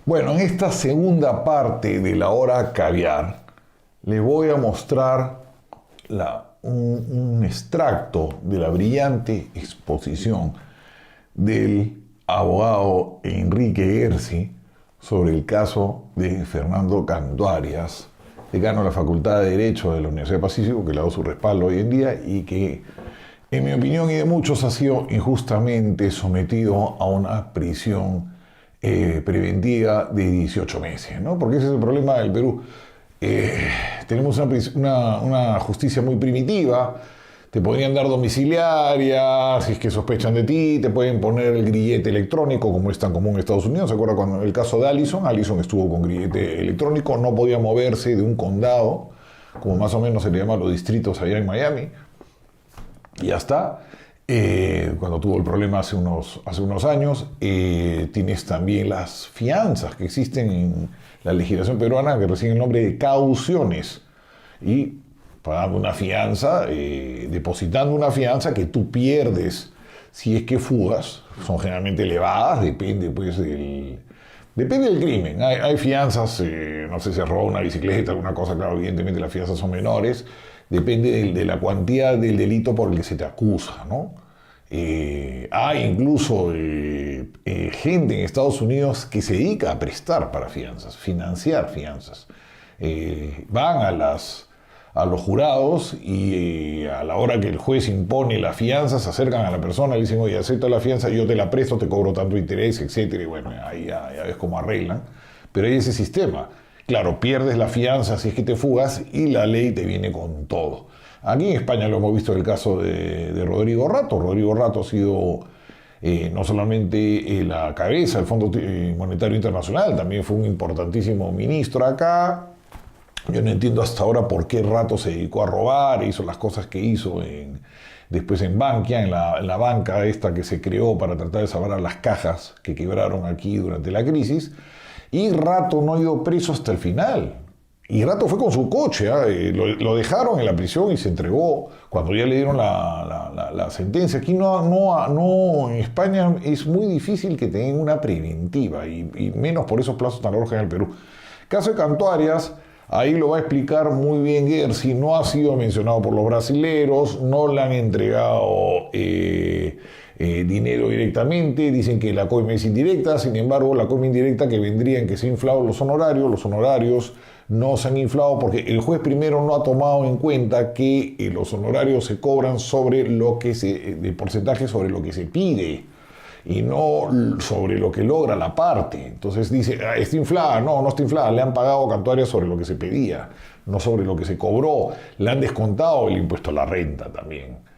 Bueno, en esta segunda parte de la hora caviar, les voy a mostrar un extracto de la brillante exposición del abogado Enrique Gersi sobre el caso de Fernando Cantuarias, decano de la Facultad de Derecho de la Universidad del Pacífico, que le ha dado su respaldo hoy en día y que, en mi opinión y de muchos, ha sido injustamente sometido a una prisión preventiva de 18 meses, ¿no? Porque ese es el problema del Perú. Tenemos una justicia muy primitiva. Te podrían dar domiciliaria, si es que sospechan de ti, te pueden poner el grillete electrónico, como es tan común en Estados Unidos. ¿Se acuerda cuando el caso de Allison? Allison estuvo con grillete electrónico, no podía moverse de un condado, como más o menos se le llama a los distritos allá en Miami, y ya está. Cuando tuvo el problema hace unos años, tienes también las fianzas que existen en la legislación peruana, que reciben el nombre de cauciones, y pagando una fianza, depositando una fianza que tú pierdes si es que fugas. Son generalmente elevadas, depende pues depende del crimen. Hay fianzas, no sé, se roba una bicicleta, alguna cosa, claro, evidentemente las fianzas son menores. Depende de la cuantía del delito por el que se te acusa, ¿no? Hay incluso gente en Estados Unidos que se dedica a prestar para fianzas, financiar fianzas. Van a los jurados y a la hora que el juez impone la fianza, se acercan a la persona y dicen: oye, acepta la fianza, yo te la presto, te cobro tanto interés, etcétera. Y bueno, ahí ya ves cómo arreglan. Pero hay ese sistema. Claro, pierdes la fianza si es que te fugas y la ley te viene con todo. Aquí en España lo hemos visto en el caso de Rodrigo Rato. Rodrigo Rato ha sido no solamente la cabeza del Fondo Monetario Internacional, también fue un importantísimo ministro acá. Yo no entiendo hasta ahora por qué Rato se dedicó a robar, hizo las cosas que hizo después en Bankia, en la banca esta que se creó para tratar de salvar a las cajas que quebraron aquí durante la crisis. Y Rato no ha ido preso hasta el final. Y Rato fue con su coche, lo dejaron en la prisión y se entregó cuando ya le dieron la sentencia. Aquí en España es muy difícil que tengan una preventiva, y menos por esos plazos tan largos en el Perú. Caso de Cantuarias, ahí lo va a explicar muy bien Gersi. No ha sido mencionado por los brasileros, no le han entregado dinero directamente, dicen que la coima es indirecta. Sin embargo, la coima indirecta que vendría en que se han inflado los honorarios no se han inflado porque el juez primero no ha tomado en cuenta que los honorarios se cobran sobre de porcentaje sobre lo que se pide y no sobre lo que logra la parte. Entonces dice: está inflada. No está inflada, le han pagado Cantuarias sobre lo que se pedía, no sobre lo que se cobró. Le han descontado el impuesto a la renta también.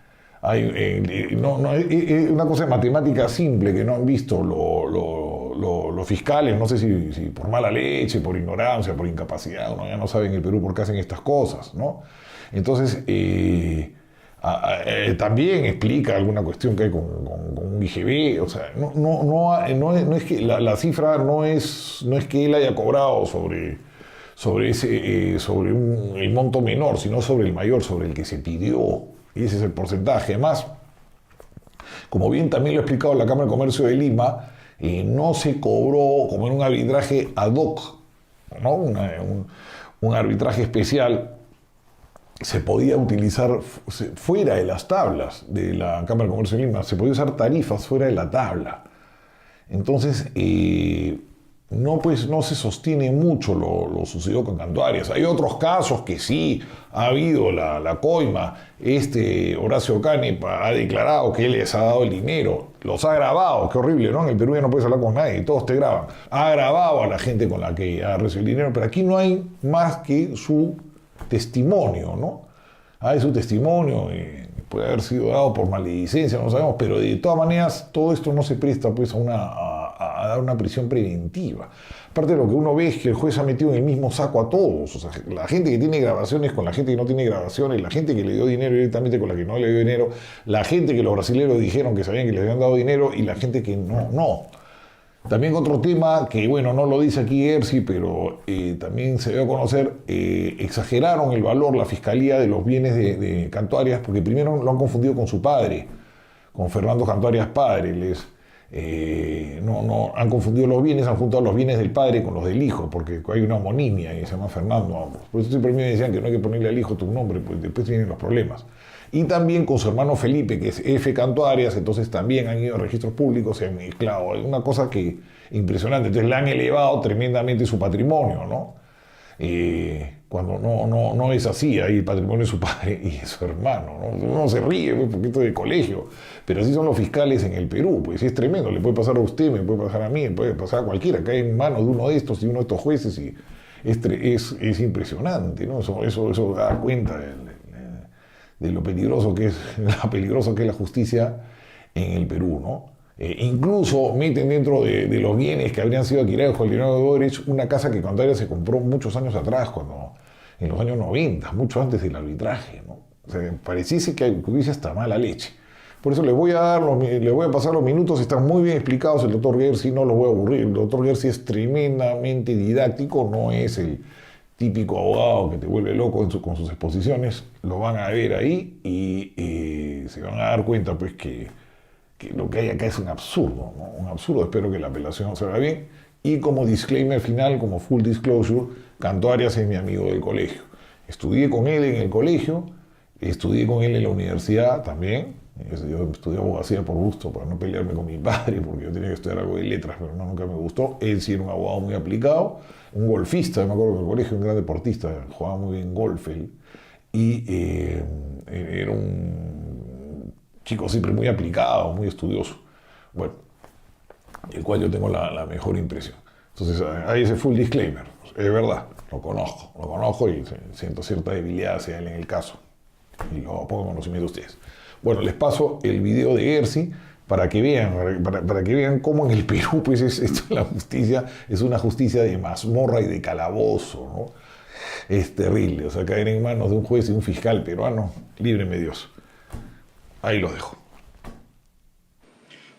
Hay una cosa de matemática simple que no han visto los fiscales, no sé si por mala leche, por ignorancia, por incapacidad, uno ya no sabe en el Perú por qué hacen estas cosas, ¿no? Entonces, también explica alguna cuestión que hay con un IGB. O sea, no es que la cifra no es que él haya cobrado sobre el monto menor, sino sobre el mayor, sobre el que se pidió. Y ese es el porcentaje. Además, como bien también lo ha explicado la Cámara de Comercio de Lima, no se cobró como en un arbitraje ad hoc, ¿no? Un arbitraje especial. Se podía utilizar fuera de las tablas de la Cámara de Comercio de Lima, se podía usar tarifas fuera de la tabla. Entonces, no se sostiene mucho lo sucedido con Cantuarias. Hay otros casos que sí ha habido la coima. Horacio Canepa ha declarado que él les ha dado el dinero, los ha grabado. Qué horrible, ¿no? En el Perú ya no puedes hablar con nadie, todos te graban. Ha grabado a la gente con la que ha recibido el dinero, pero aquí no hay más que su testimonio, ¿no? Hay su testimonio, puede haber sido dado por maledicencia, no sabemos, pero de todas maneras todo esto no se presta pues a dar una prisión preventiva. Aparte, de lo que uno ve es que el juez ha metido en el mismo saco a todos. O sea, la gente que tiene grabaciones con la gente que no tiene grabaciones, la gente que le dio dinero directamente con la que no le dio dinero, la gente que los brasileños dijeron que sabían que le habían dado dinero y la gente que no. También otro tema que, bueno, no lo dice aquí Gersi, pero también se dio a conocer, exageraron el valor, la fiscalía, de los bienes de Cantuarias, porque primero lo han confundido con su padre, con Fernando Cantuarias padre. no han confundido los bienes, han juntado los bienes del padre con los del hijo, porque hay una homonimia y se llama Fernando ambos. Por eso siempre me decían que no hay que ponerle al hijo tu nombre, pues después vienen los problemas. Y también con su hermano Felipe, que es F. Canto Arias, entonces también han ido a registros públicos, se han mezclado. Es una cosa que impresionante. Entonces le han elevado tremendamente su patrimonio, ¿no? Cuando no es así, hay el patrimonio de su padre y de su hermano, ¿no? Uno se ríe un poquito de colegio, pero así son los fiscales en el Perú, pues es tremendo, le puede pasar a usted, me puede pasar a mí, le puede pasar a cualquiera, cae en manos de uno de estos y uno de estos jueces y es impresionante, ¿no? Eso da cuenta de lo peligroso que es la justicia en el Perú, ¿no? Incluso meten dentro de los bienes que habrían sido adquiridos con el dinero de Odebrecht una casa que Canto Arias se compró muchos años atrás, en los años 90, mucho antes del arbitraje, ¿no? O sea, pareciese que hubiese hasta mala leche. Por eso les voy a pasar los minutos, están muy bien explicados, el doctor Gersi no lo voy a aburrir, el doctor Gersi es tremendamente didáctico, no es el típico abogado que te vuelve loco con sus exposiciones, lo van a ver ahí y se van a dar cuenta pues que lo que hay acá es un absurdo, ¿no? Un absurdo. Espero que la apelación se haga bien. Y como disclaimer final, como full disclosure, Canto Arias es mi amigo del colegio. Estudié con él en el colegio, estudié con él en la universidad también. Yo estudié abogacía por gusto, para no pelearme con mi padre, porque yo tenía que estudiar algo de letras, pero nunca me gustó. Él sí era un abogado muy aplicado, un golfista, me acuerdo que en el colegio, un gran deportista, jugaba muy bien golf él. Y era un chico siempre muy aplicado, muy estudioso. Bueno, del cual yo tengo la mejor impresión. Entonces, hay ese full disclaimer. Es verdad, lo conozco y siento cierta debilidad hacia él en el caso. Y lo pongo en conocimiento de ustedes. Bueno, les paso el video de Gersi para que vean cómo en el Perú, pues, la justicia es una justicia de mazmorra y de calabozo, ¿no? Es terrible, o sea, caer en manos de un juez y un fiscal peruano, líbreme Dios. Ahí los dejo.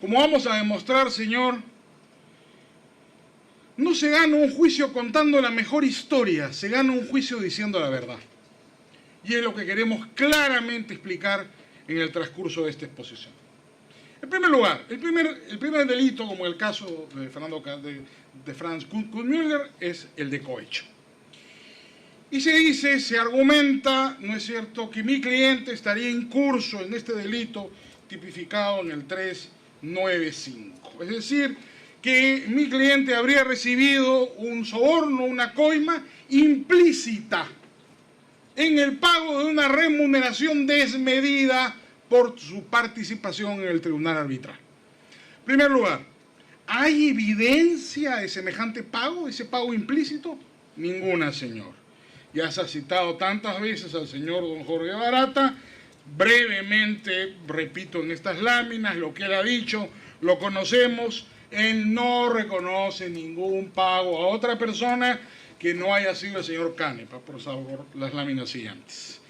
Como vamos a demostrar, señor, no se gana un juicio contando la mejor historia, se gana un juicio diciendo la verdad. Y es lo que queremos claramente explicar en el transcurso de esta exposición. En primer lugar, el primer delito, como el caso de Franz Kuttmüller, es el de cohecho. Y se argumenta, ¿no es cierto?, que mi cliente estaría incurso en este delito tipificado en el 395. Es decir, que mi cliente habría recibido un soborno, una coima implícita en el pago de una remuneración desmedida por su participación en el tribunal arbitral. En primer lugar, ¿hay evidencia de semejante pago, ese pago implícito? Ninguna, señor. Ya se ha citado tantas veces al señor don Jorge Barata. Brevemente, repito en estas láminas lo que él ha dicho, lo conocemos. Él no reconoce ningún pago a otra persona que no haya sido el señor Canepa, por favor, las láminas siguientes.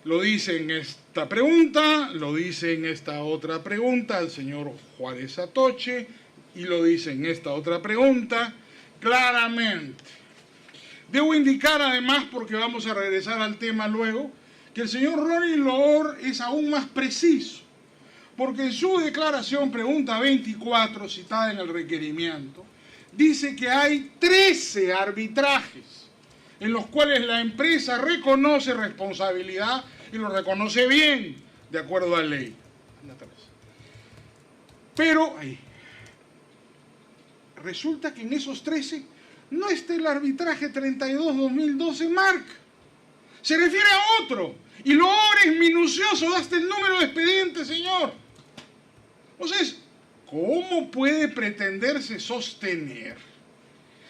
Lo dice en esta pregunta, lo dice en esta otra pregunta el señor Juárez Atoche y lo dice en esta otra pregunta claramente. Debo indicar además, porque vamos a regresar al tema luego, que el señor Ronnie Loor es aún más preciso, porque en su declaración, pregunta 24, citada en el requerimiento, dice que hay 13 arbitrajes en los cuales la empresa reconoce responsabilidad y lo reconoce bien, de acuerdo a la ley. Pero resulta que en esos 13 no está el arbitraje 32-2012 Marc. Se refiere a otro. Y lo es minucioso, hasta el número de expediente, señor. Entonces, ¿cómo puede pretenderse sostener,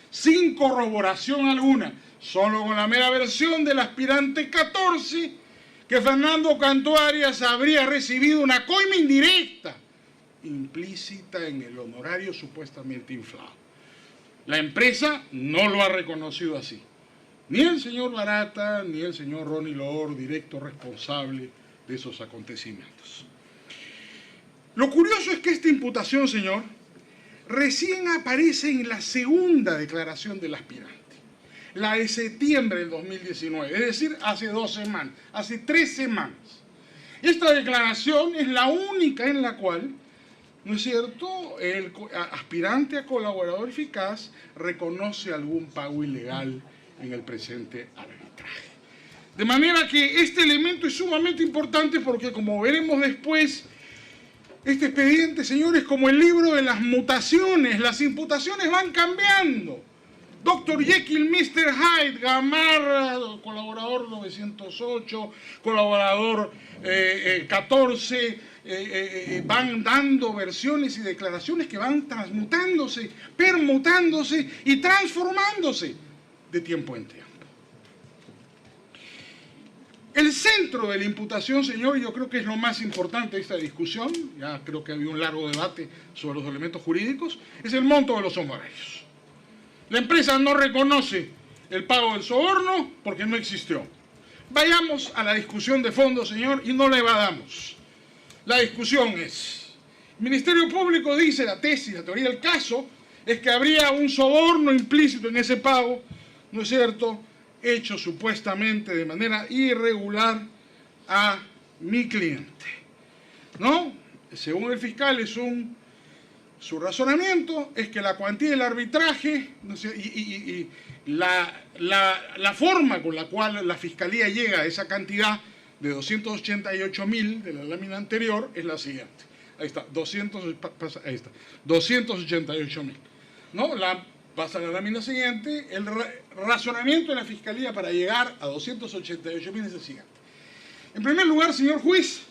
sin corroboración alguna, solo con la mera versión del aspirante 14, que Fernando Canto Arias habría recibido una coima indirecta, implícita en el honorario supuestamente inflado? La empresa no lo ha reconocido así. Ni el señor Barata, ni el señor Ronnie Loor, directo responsable de esos acontecimientos. Lo curioso es que esta imputación, señor, recién aparece en la segunda declaración del aspirante, la de septiembre del 2019, es decir, hace 2 semanas, hace 3 semanas. Esta declaración es la única en la cual ¿no es cierto?, el aspirante a colaborador eficaz reconoce algún pago ilegal en el presente arbitraje. De manera que este elemento es sumamente importante porque, como veremos después, este expediente, señores, es como el libro de las mutaciones. Las imputaciones van cambiando. Dr. Jekyll, Mr. Hyde, Gamarra, colaborador 908, colaborador 14, van dando versiones y declaraciones que van transmutándose, permutándose y transformándose de tiempo en tiempo. El centro de la imputación, señor, yo creo que es lo más importante de esta discusión, ya creo que había un largo debate sobre los elementos jurídicos, es el monto de los honorarios. La empresa no reconoce el pago del soborno porque no existió. Vayamos a la discusión de fondo, señor, y no la evadamos. La discusión es, el Ministerio Público dice, la tesis, la teoría del caso, es que habría un soborno implícito en ese pago, ¿no es cierto?, hecho supuestamente de manera irregular a mi cliente, ¿no? Según el fiscal, su razonamiento es que la cuantía del arbitraje, ¿no sé?, y la forma con la cual la Fiscalía llega a esa cantidad de 288.000 de la lámina anterior es la siguiente. Ahí está, 288.000, ¿no? Pasa a la lámina siguiente, el razonamiento de la Fiscalía para llegar a 288.000 es el siguiente. En primer lugar, señor juez,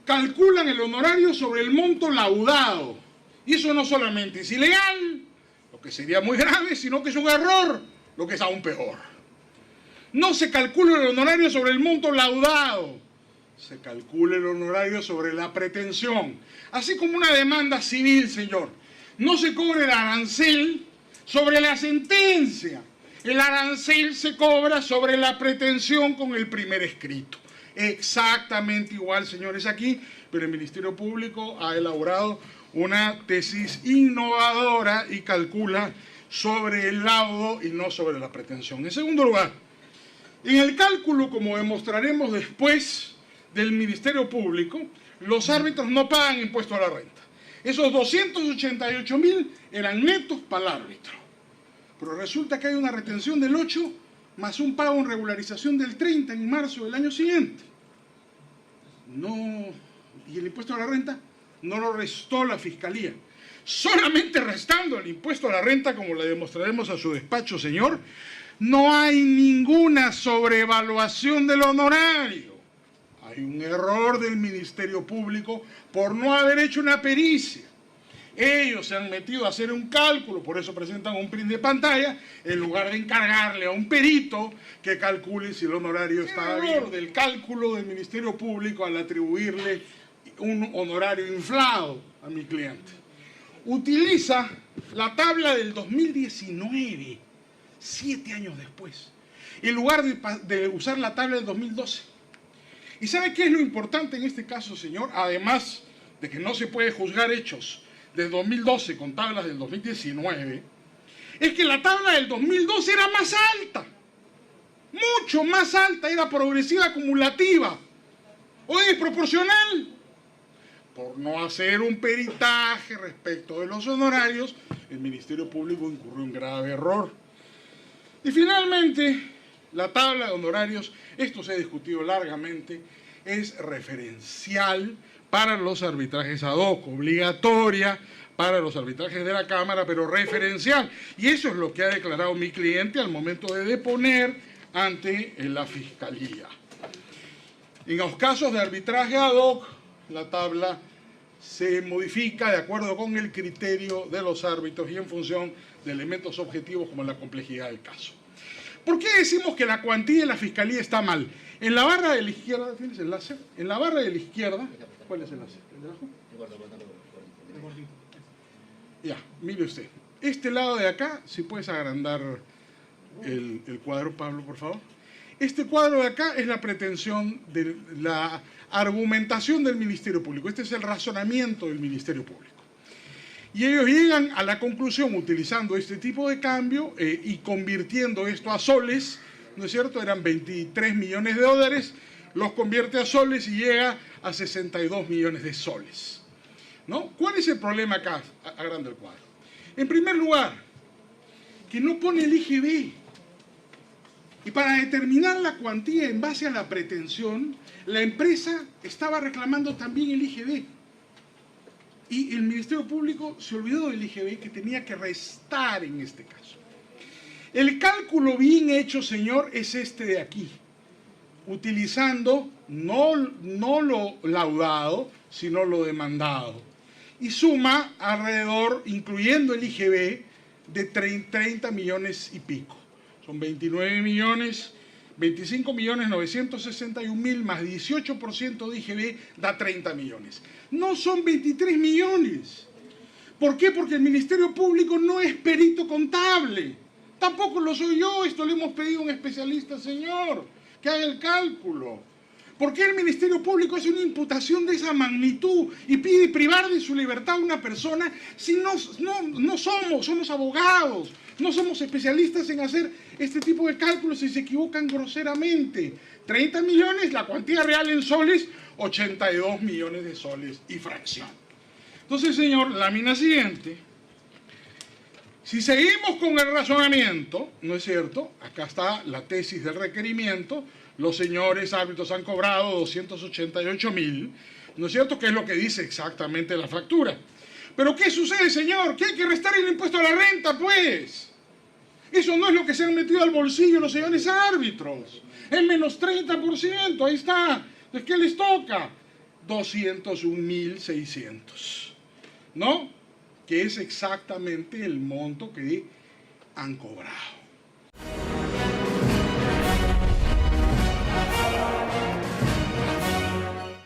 calculan el honorario sobre el monto laudado. Y eso no solamente es ilegal, lo que sería muy grave, sino que es un error, lo que es aún peor. No se calcula el honorario sobre el monto laudado, se calcula el honorario sobre la pretensión. Así como una demanda civil, señor. No se cobra el arancel sobre la sentencia. El arancel se cobra sobre la pretensión con el primer escrito. Exactamente igual, señores, aquí, pero el Ministerio Público ha elaborado una tesis innovadora y calcula sobre el laudo y no sobre la pretensión. En segundo lugar, en el cálculo, como demostraremos después, del Ministerio Público, los árbitros no pagan impuesto a la renta. Esos 288.000 eran netos para el árbitro. Pero resulta que hay una retención del 8 más un pago en regularización del 30 en marzo del año siguiente. No, y el impuesto a la renta no lo restó la Fiscalía. Solamente restando el impuesto a la renta, como le demostraremos a su despacho, señor, no hay ninguna sobrevaluación del honorario. Hay un error del Ministerio Público por no haber hecho una pericia. Ellos se han metido a hacer un cálculo, por eso presentan un print de pantalla, en lugar de encargarle a un perito que calcule si el honorario estaba bien. Del cálculo del Ministerio Público al atribuirle un honorario inflado a mi cliente. Utiliza la tabla del 2019, 7 años después, en lugar de usar la tabla del 2012. ¿Y sabe qué es lo importante en este caso, señor? Además de que no se puede juzgar hechos del 2012 con tablas del 2019, es que la tabla del 2012 era más alta, mucho más alta, era progresiva acumulativa, o desproporcional. Por no hacer un peritaje respecto de los honorarios, el Ministerio Público incurrió en grave error. Y finalmente, la tabla de honorarios, esto se ha discutido largamente, es referencial para los arbitrajes ad hoc, obligatoria para los arbitrajes de la Cámara, pero referencial. Y eso es lo que ha declarado mi cliente al momento de deponer ante la Fiscalía. En los casos de arbitraje ad hoc, la tabla se modifica de acuerdo con el criterio de los árbitros y en función de elementos objetivos como la complejidad del caso. ¿Por qué decimos que la cuantía de la Fiscalía está mal? En la barra de la izquierda, ¿tienes el láser? En la barra de la izquierda, ¿cuál es el láser? ¿El de abajo? Ya, mire usted. Este lado de acá, si puedes agrandar el cuadro, Pablo, por favor. Este cuadro de acá es la pretensión de la argumentación del Ministerio Público. Este es el razonamiento del Ministerio Público. Y ellos llegan a la conclusión, utilizando este tipo de cambio y convirtiendo esto a soles, ¿no es cierto? Eran 23 millones de dólares, los convierte a soles y llega a 62 millones de soles. ¿no? ¿Cuál es el problema acá, agrando el cuadro? En primer lugar, que no pone el IGB. Y para determinar la cuantía en base a la pretensión, la empresa estaba reclamando también el IGB. Y el Ministerio Público se olvidó del IGB, que tenía que restar en este caso. El cálculo bien hecho, señor, es este de aquí, utilizando no lo laudado, sino lo demandado. Y suma alrededor, incluyendo el IGB, de 30 millones y pico. Son 29 millones, 25.961.000 más 18% de IGB da 30 millones. No son 23 millones. ¿Por qué? Porque el Ministerio Público no es perito contable. Tampoco lo soy yo, esto le hemos pedido a un especialista, señor, que haga el cálculo. ¿Por qué el Ministerio Público hace una imputación de esa magnitud y pide privar de su libertad a una persona si no somos abogados, no somos especialistas en hacer este tipo de cálculos y se equivocan groseramente? 30 millones, la cuantía real en soles, 82 millones de soles y fracción. Entonces, señor, lámina siguiente. Si seguimos con el razonamiento, ¿no es cierto? Acá está la tesis del requerimiento. Los señores árbitros han cobrado 288.000, ¿no es cierto? Que es lo que dice exactamente la factura. Pero ¿qué sucede, señor? Que hay que restar el impuesto a la renta, pues. Eso no es lo que se han metido al bolsillo los señores árbitros. Es menos 30%, ahí está. ¿De qué les toca? 201.600, ¿no? Que es exactamente el monto que han cobrado.